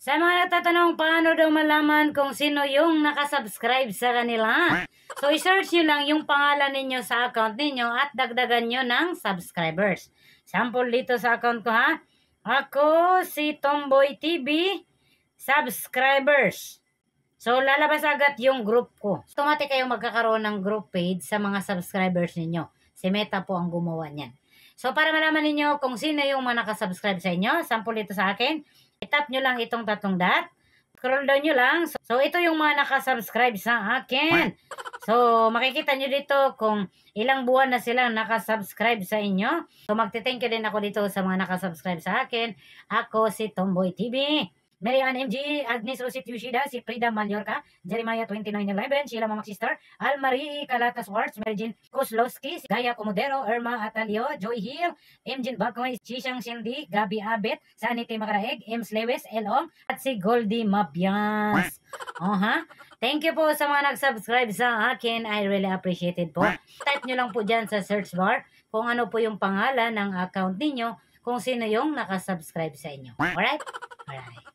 Sa mga nagtatanong paano daw malaman kung sino yung nakasubscribe sa kanila. So, i-search nyo lang yung pangalan ninyo sa account ninyo at dagdagan nyo ng subscribers. Sample dito sa account ko ha. Ako si Tomboy TV subscribers. So, lalabas agad yung group ko. Automatic kayong magkakaroon ng group page sa mga subscribers ninyo. Si Meta po ang gumawa niyan. So, para malaman ninyo kung sino yung mga nakasubscribe sa inyo, sample dito sa akin, itap nyo lang itong tatlong dot. Scroll down nyo lang. So, ito yung mga nakasubscribe sa akin. So, makikita nyo dito kung ilang buwan na silang nakasubscribe sa inyo. So, magti-thank you din ako dito sa mga nakasubscribe sa akin. Ako si Tomboy TV. Mary Ann MG, Agnes Rosit Yoshida, si Frida Mallorca, Jeremiah 2911, Sheila Mama Sister, Almarie Calatas Warts, Mary Jean Kozlowski, Gaya Comodero, Irma Atalio, Joy Hill, Emjin Bagoy, Chishang Cindy, Gabi Abet, Sanity Macaraeg, Ems Lewis, Elong, at si Goldie Mabias. Thank you po sa mga nag-subscribe sa akin. I really appreciate it po. Type nyo lang po dyan sa search bar kung ano po yung pangalan ng account ninyo, kung sino yung nakasubscribe sa inyo. Alright? Alright.